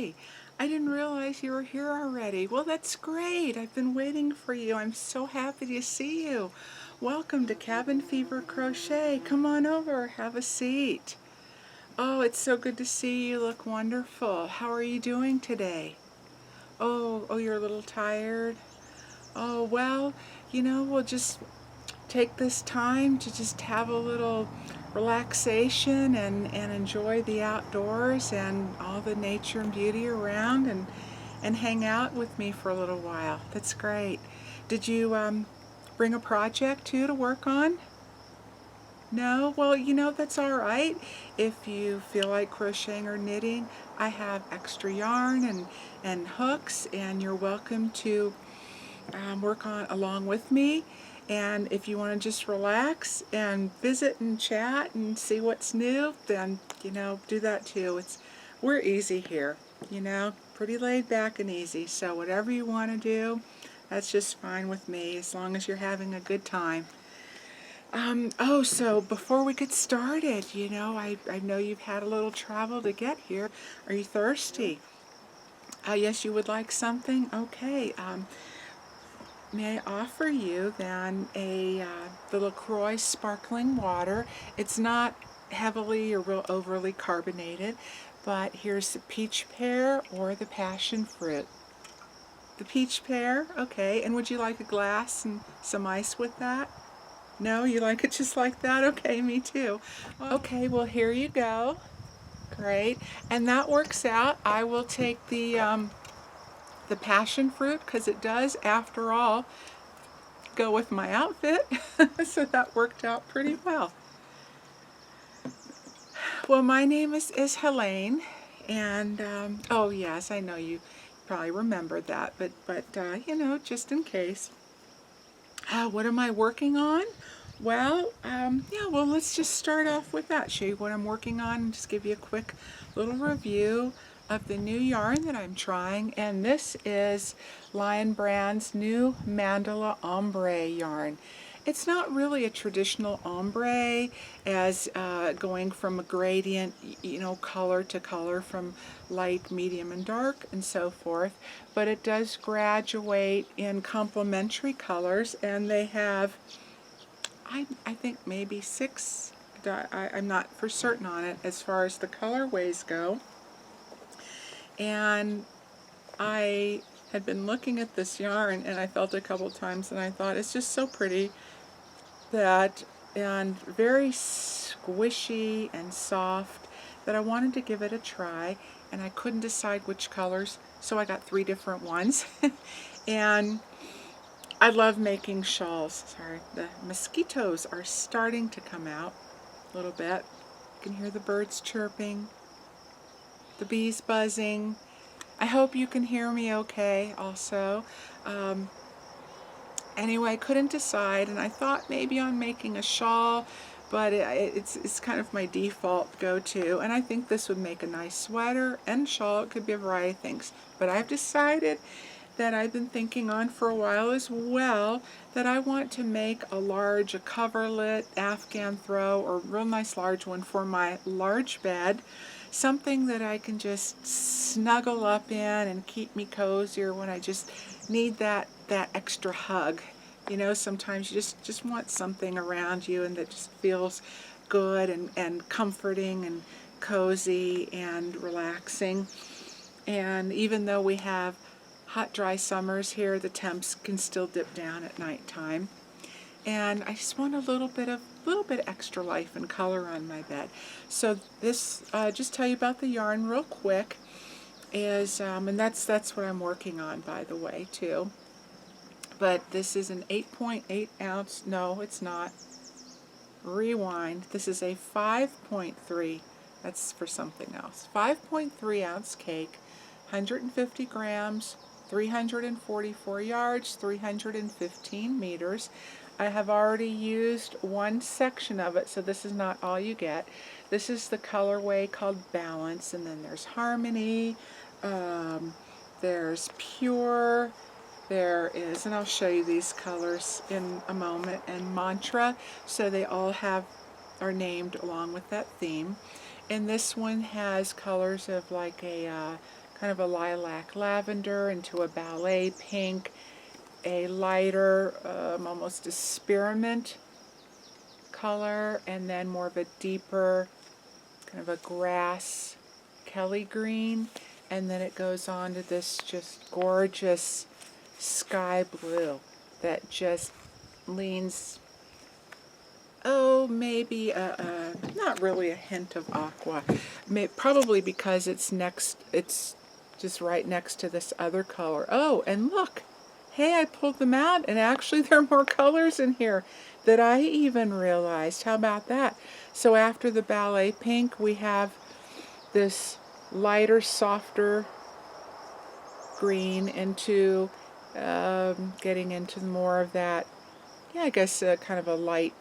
Hey, I didn't realize you were here already. Well, that's great. I've been waiting for you. I'm so happy to see you. Welcome to Cabin Fever Crochet. Come on over, have a seat. Oh, it's so good to see you. You look wonderful. How are you doing today? Oh, you're a little tired? Oh, well, we'll just take this time to just have a little relaxation and enjoy the outdoors and all the nature and beauty around and hang out with me for a little while. That's great. Did you bring a project too to work on? No? Well, that's all right. If you feel like crocheting or knitting, I have extra yarn and hooks, and you're welcome to work on along with me. And if you want to just relax and visit and chat and see what's new, then do that too. We're easy here, pretty laid back and easy. So whatever you want to do, that's just fine with me as long as you're having a good time. So before we get started, I know you've had a little travel to get here. Are you thirsty? Yes, you would like something? Okay. May I offer you then the LaCroix sparkling water. It's not heavily or real overly carbonated, but here's the peach pear or the passion fruit. The peach pear, okay. And would you like a glass and some ice with that? No, you like it just like that? Okay, me too. Okay, well here you go. Great. And that works out. I will take the passion fruit because it does, after all, go with my outfit. So that worked out pretty well. Well, my name is Helene, and oh yes, I know you probably remembered that, but just in case. What am I working on? Well, yeah, well, let's just start off with that. Show you what I'm working on and just give you a quick little review of the new yarn that I'm trying. And this is Lion Brand's new Mandala Ombre yarn. It's not really a traditional ombre as going from a gradient, color to color from light, medium, and dark and so forth, but it does graduate in complementary colors, and they have I think maybe 6, I'm not for certain on it as far as the colorways go. And I had been looking at this yarn and I felt it a couple times and I thought it's just so pretty and very squishy and soft that I wanted to give it a try, and I couldn't decide which colors, so I got 3 different ones. And I love making shawls. Sorry, the mosquitoes are starting to come out a little bit. You can hear the birds chirping, the bees buzzing. I hope you can hear me okay also. Anyway, I couldn't decide, and I thought maybe on making a shawl, but it's kind of my default go-to, and I think this would make a nice sweater and shawl. It could be a variety of things, but I've decided that I've been thinking on for a while as well, that I want to make a coverlet Afghan throw, or a real nice large one for my large bed, something that I can just snuggle up in and keep me cozier when I just need that extra hug. Sometimes you just want something around you and that just feels good and comforting and cozy and relaxing. And even though we have hot, dry summers here, the temps can still dip down at nighttime. And I just want a little bit extra life and color on my bed. So this, just tell you about the yarn real quick, is, and that's what I'm working on, by the way, too. But this is an 8.8 ounce, no, it's not. Rewind. This is a 5.3, that's for something else. 5.3 ounce cake, 150 grams, 344 yards, 315 meters. I have already used one section of it, so this is not all you get. This is the colorway called Balance, and then there's Harmony, there's Pure, there is, and I'll show you these colors in a moment, and Mantra, so they all are named along with that theme. And this one has colors of like a kind of a lilac lavender into a ballet pink, a lighter, almost a spearmint color, and then more of a deeper, kind of a grass Kelly green, and then it goes on to this just gorgeous sky blue that just leans, oh, maybe not really a hint of aqua, probably because it's just right next to this other color. Oh, and look, hey, I pulled them out, and actually there are more colors in here that I even realized. How about that? So after the ballet pink, we have this lighter, softer green into getting into more of that, yeah, I guess kind of a light,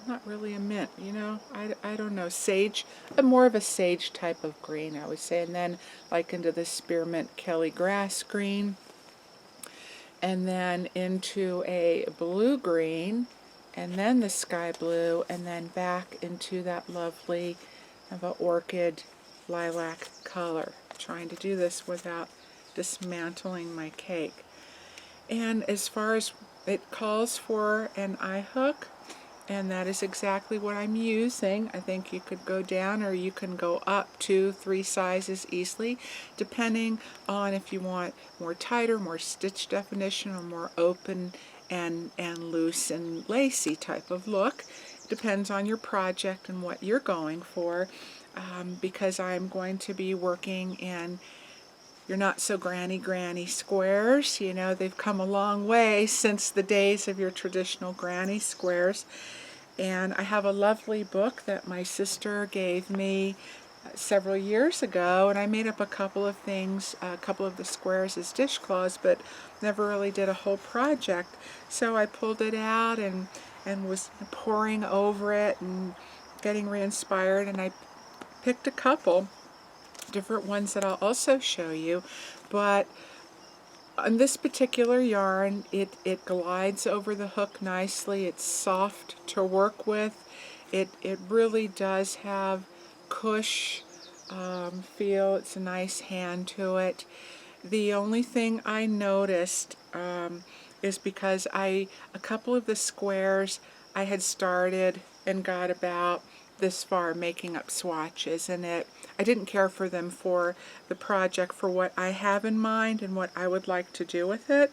not really a mint, you know, I don't know, sage, more of a sage type of green, I would say, and then like into the spearmint Kelly grass green, and then into a blue green, and then the sky blue, and then back into that lovely of an orchid lilac color. I'm trying to do this without dismantling my cake. And as far as it calls for an eye hook, and that is exactly what I'm using. I think you could go down or you can go up 2-3 sizes easily, depending on if you want more tighter, more stitch definition, or more open and loose and lacy type of look. Depends on your project and what you're going for, because I'm going to be working in your not so granny squares. You know, they've come a long way since the days of your traditional granny squares. And I have a lovely book that my sister gave me several years ago, and I made up a couple of things, a couple of the squares as dishcloths, but never really did a whole project. So I pulled it out and was poring over it and getting re-inspired, and I picked a couple different ones that I'll also show you. But on this particular yarn, it glides over the hook nicely. It's soft to work with. It really does have cush feel. It's a nice hand to it. The only thing I noticed is because a couple of the squares I had started and got about this far making up swatches, and I didn't care for them for the project, for what I have in mind and what I would like to do with it.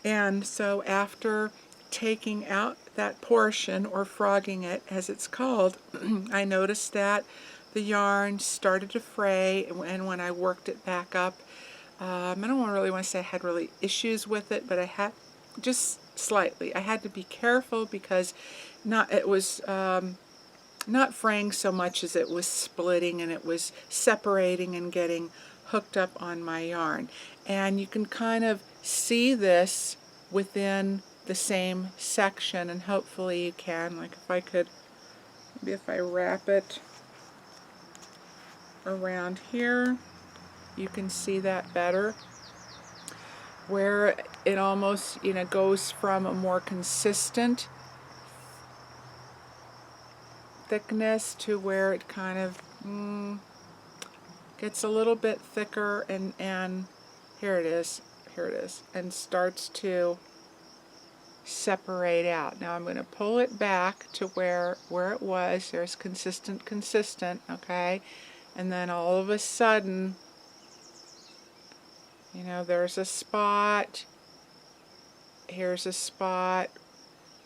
And so after taking out that portion, or frogging it as it's called, I noticed that the yarn started to fray, and when I worked it back up, I don't really want to say I had really issues with it, but I had just slightly. I had to be careful because it was not fraying so much as it was splitting, and it was separating and getting hooked up on my yarn. And you can kind of see this within the same section, and hopefully you can, like if I could, maybe if I wrap it around here, you can see that better, where it almost, you know, goes from a more consistent thickness to where it kind of gets a little bit thicker, and here it is, and starts to separate out. Now I'm going to pull it back to where it was. There's consistent, okay, and then all of a sudden, you know, there's a spot, here's a spot,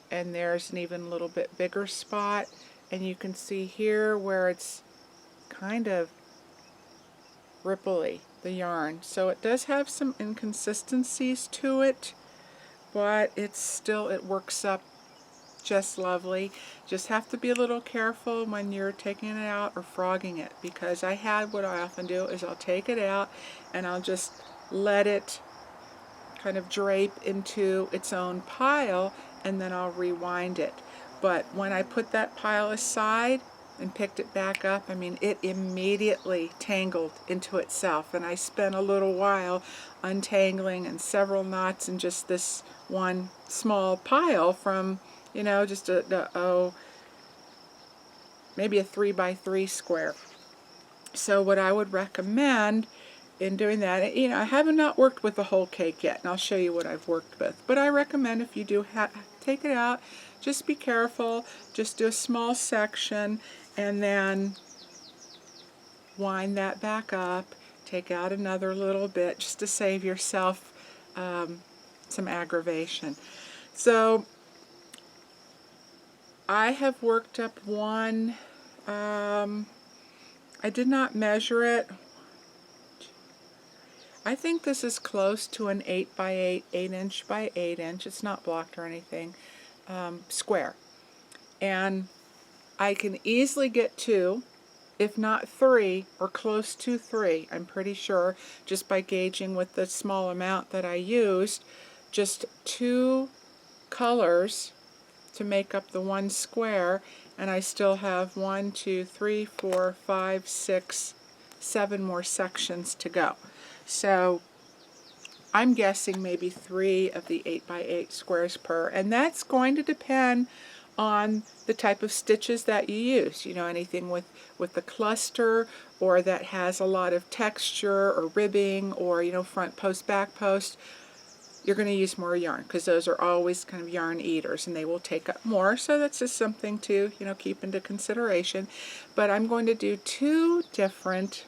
and there's an even little bit bigger spot, and you can see here where it's kind of ripply, the yarn. So it does have some inconsistencies to it, but it's still, it works up just lovely. Just have to be a little careful when you're taking it out or frogging it, because what I often do is I'll take it out and I'll just let it kind of drape into its own pile, and then I'll rewind it. But when I put that pile aside and picked it back up, I mean, it immediately tangled into itself, and I spent a little while untangling, and several knots in just this one small pile from, you know, just maybe a 3x3 square. So what I would recommend in doing that. You know, I have not worked with the whole cake yet, and I'll show you what I've worked with. But I recommend if you do take it out, just be careful. Just do a small section, and then wind that back up. Take out another little bit, just to save yourself some aggravation. So I have worked up one. I did not measure it. I think this is close to an 8 by 8, 8 inch by 8 inch. It's not blocked or anything. Square. And I can easily get 2, if not 3, or close to 3, I'm pretty sure, just by gauging with the small amount that I used. Just 2 colors to make up the one square, and I still have 1, 2, 3, 4, 5, 6, 7 more sections to go. So I'm guessing maybe 3 of the 8 by 8 squares per, and that's going to depend on the type of stitches that you use. You know, anything with the cluster, or that has a lot of texture or ribbing, or, you know, front post, back post, you're going to use more yarn, because those are always kind of yarn eaters and they will take up more. So that's just something to, you know, keep into consideration. But I'm going to do 2 different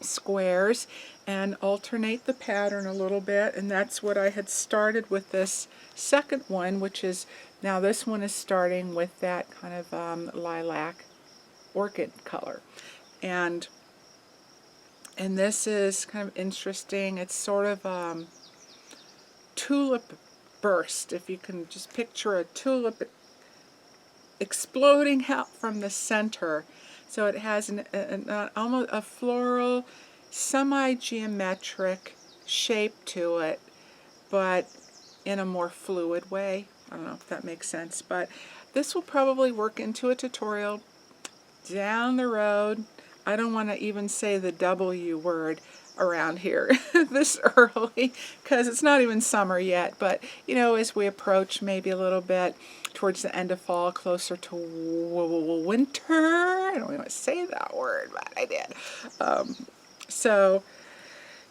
squares and alternate the pattern a little bit, and that's what I had started with this second one, which is, now this one is starting with that kind of lilac orchid color, and this is kind of interesting. It's sort of tulip burst, if you can just picture a tulip exploding out from the center. So it has almost a floral, semi-geometric shape to it, but in a more fluid way. I don't know if that makes sense, but this will probably work into a tutorial down the road. I don't want to even say the W word around here this early, because it's not even summer yet, but you know, as we approach maybe a little bit towards the end of fall, closer to winter, I don't even want to say that word, but I did. So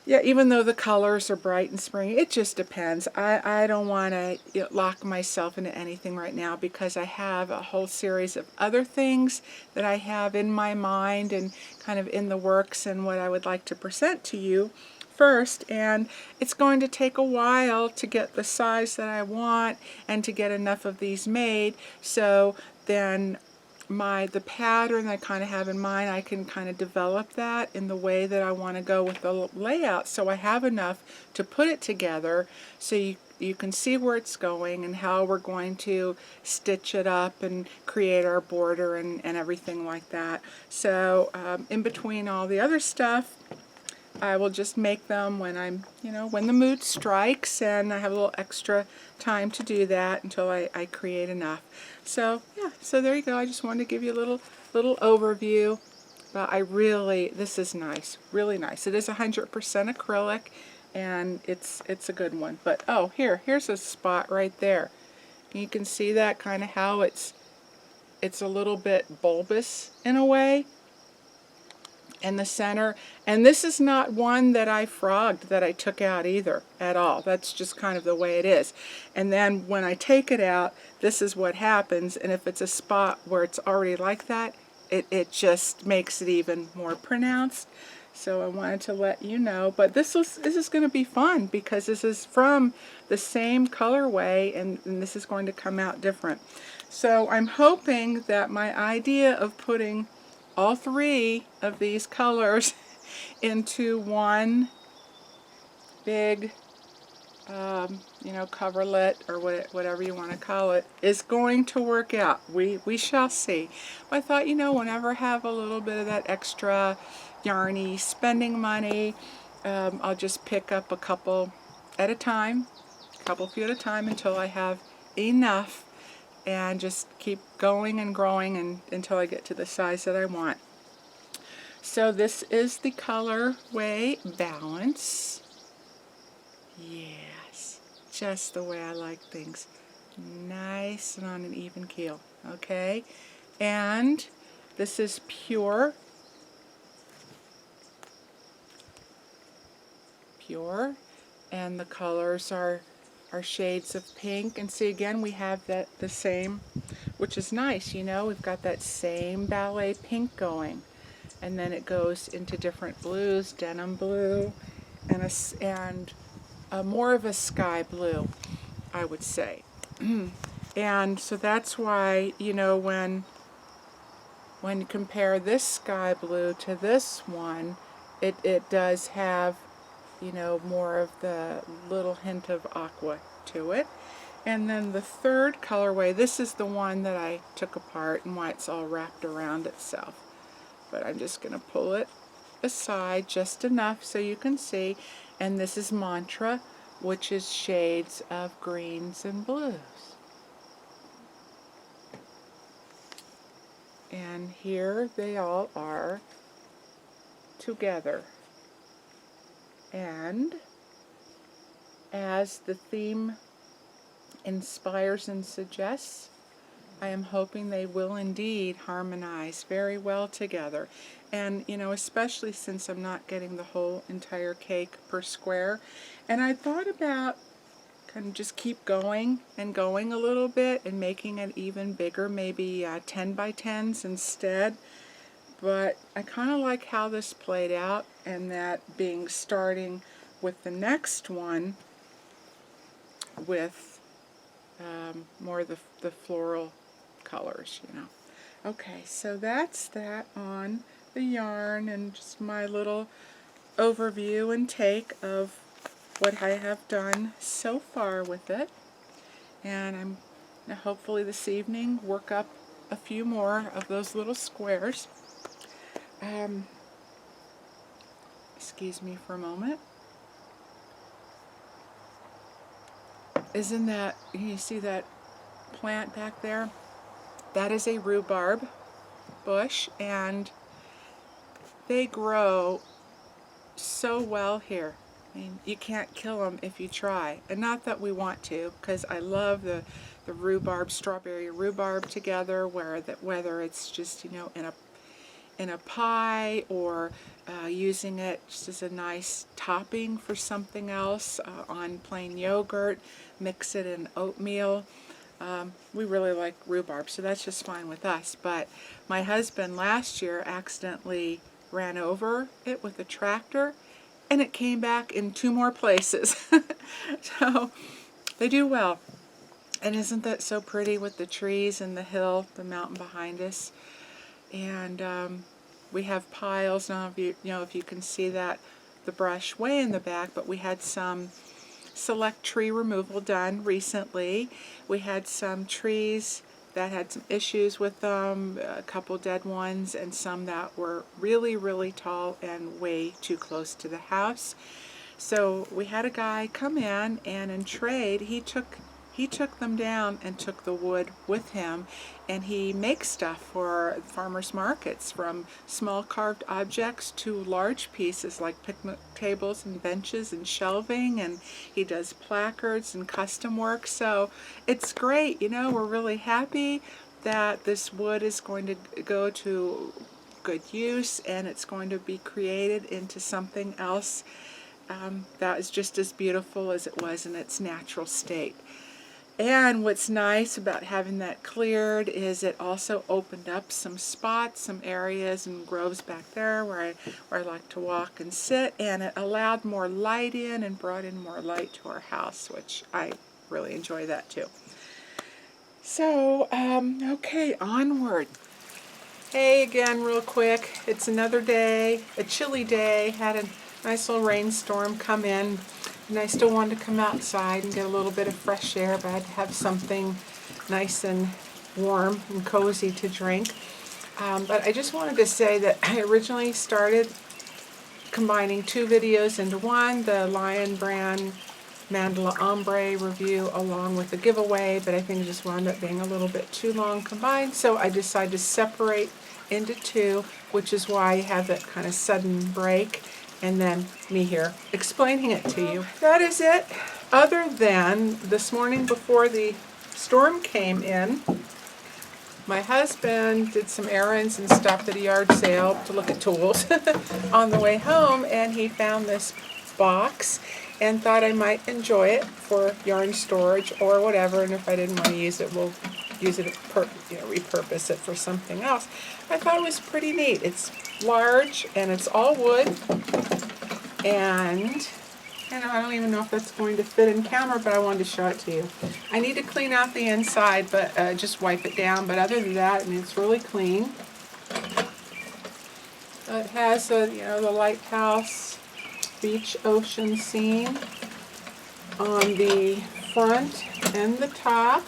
yeah, even though the colors are bright and spring, it just depends. I don't want to lock myself into anything right now, because I have a whole series of other things that I have in my mind and kind of in the works, and what I would like to present to you first. And it's going to take a while to get the size that I want and to get enough of these made. So then the pattern I kind of have in mind, I can kind of develop that in the way that I want to go with the layout, so I have enough to put it together, so you can see where it's going and how we're going to stitch it up and create our border and everything like that. So in between all the other stuff, I will just make them when I'm, you know, when the mood strikes, and I have a little extra time to do that until I create enough. So yeah, so there you go. I just wanted to give you a little overview. But this is nice, really nice. It is 100% acrylic, and it's a good one. But oh, here's a spot right there. You can see that kind of how it's a little bit bulbous in a way in the center. And this is not one that I frogged, that I took out either at all. That's just kind of the way it is. And then when I take it out, this is what happens. And if it's a spot where it's already like that, it just makes it even more pronounced. So I wanted to let you know. But this is going to be fun, because this is from the same colorway, and this is going to come out different. So I'm hoping that my idea of putting all 3 of these colors into one big, you know, coverlet, or whatever you want to call it, is going to work out. We shall see. I thought, you know, whenever I have a little bit of that extra yarny spending money, I'll just pick up a couple at a time, few at a time, until I have enough, and just keep going and growing until I get to the size that I want. So this is the colorway Balance. Yes, just the way I like things. Nice and on an even keel. Okay, and this is Pure pure, and the colors are shades of pink. And see, again, we have the same, which is nice, you know, we've got that same ballet pink going, and then it goes into different blues, denim blue, and more of a sky blue, I would say. And so that's why, you know, when you compare this sky blue to this one, it does have, you know, more of the little hint of aqua to it. And then the third colorway, this is the one that I took apart and why it's all wrapped around itself. But I'm just going to pull it aside just enough so you can see. And this is Mantra, which is shades of greens and blues. And here they all are together. And as the theme inspires and suggests, I am hoping they will indeed harmonize very well together. And, you know, especially since I'm not getting the whole entire cake per square. And I thought about kind of just keep going and going a little bit and making it even bigger, maybe 10 by 10s instead. But I kind of like how this played out, and that being starting with the next one with more of the floral colors, you know. Okay, so that's that on the yarn and just my little overview and take of what I have done so far with it. And I'm going to hopefully this evening work up a few more of those little squares. Excuse me for a moment. Isn't that, you see that plant back there? That is a rhubarb bush, and they grow so well here. I mean, you can't kill them if you try. And not that we want to, because I love the rhubarb, strawberry rhubarb together, whether it's just, you know, in a pie or using it just as a nice topping for something else on plain yogurt, mix it in oatmeal. We really like rhubarb, so that's just fine with us. But my husband last year accidentally ran over it with a tractor, and it came back in 2 more places. So they do well. And isn't that so pretty with the trees and the hill, the mountain behind us? And we have piles. Now, if you can see that, the brush way in the back, but we had some select tree removal done recently. We had some trees that had some issues with them, a couple dead ones, and some that were really, really tall and way too close to the house. So we had a guy come in, and in trade, he took them down and took the wood with him, and he makes stuff for farmers markets, from small carved objects to large pieces like picnic tables and benches and shelving, and he does placards and custom work. So it's great, you know. We're really happy that this wood is going to go to good use, and it's going to be created into something else that is just as beautiful as it was in its natural state. And what's nice about having that cleared is it also opened up some spots, some areas and groves back there where I like to walk and sit, and it allowed more light in and brought in more light to our house, which I really enjoy that too. So, okay, onward. Hey, again, real quick, it's another day, a chilly day, had a nice little rainstorm come in. And I still wanted to come outside and get a little bit of fresh air, but I had to have something nice and warm and cozy to drink. But I just wanted to say that I originally started combining 2 videos into one, the Lion brand Mandala Ombre review along with the giveaway, but I think it just wound up being a little bit too long combined, so I decided to separate into 2, which is why you have that kind of sudden break. And then me here explaining it to you. That is it. Other than this morning before the storm came in, my husband did some errands and stopped at a yard sale to look at tools on the way home, and he found this box and thought I might enjoy it for yarn storage or whatever, and if I didn't want to use it, we'll use it, repurpose it for something else. I thought it was pretty neat. It's large and it's all wood, and I don't even know if that's going to fit in camera, but I wanted to show it to you. I need to clean out the inside, but just wipe it down. But other than that, I mean, it's really clean. It has the lighthouse beach ocean scene on the front and the top.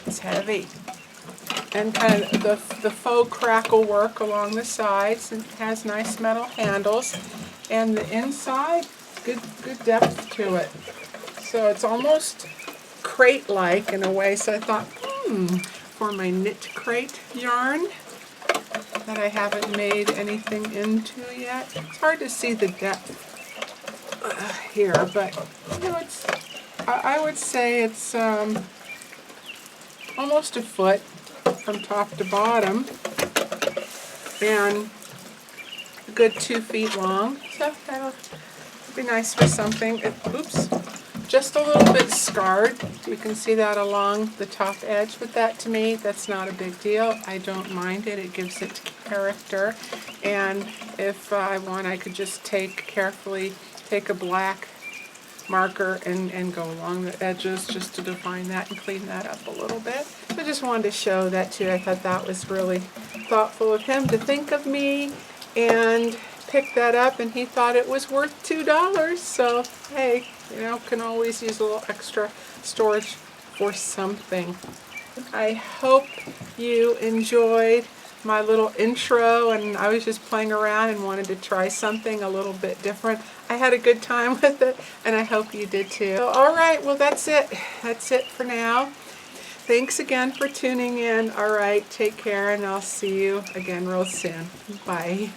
It's heavy. And kind of the faux crackle work along the sides, and it has nice metal handles. And the inside, good depth to it. So it's almost crate-like in a way. So I thought, for my knit crate yarn that I haven't made anything into yet. It's hard to see the depth here, but it's. I would say it's almost a foot from top to bottom, and a good 2 feet long. So that'll be nice for something. Oops. Just a little bit scarred. You can see that along the top edge, but that to me, that's not a big deal. I don't mind it. It gives it character. And if I want, I could just carefully take a black marker and go along the edges just to define that and clean that up a little bit. So I just wanted to show that to you. I thought that was really thoughtful of him to think of me and pick that up, and he thought it was worth $2. So hey, can always use a little extra storage for something. I hope you enjoyed my little intro, and I was just playing around and wanted to try something a little bit different. I had a good time with it, and I hope you did too. So, all right, well, that's it. That's it for now. Thanks again for tuning in. All right, take care, and I'll see you again real soon. Bye.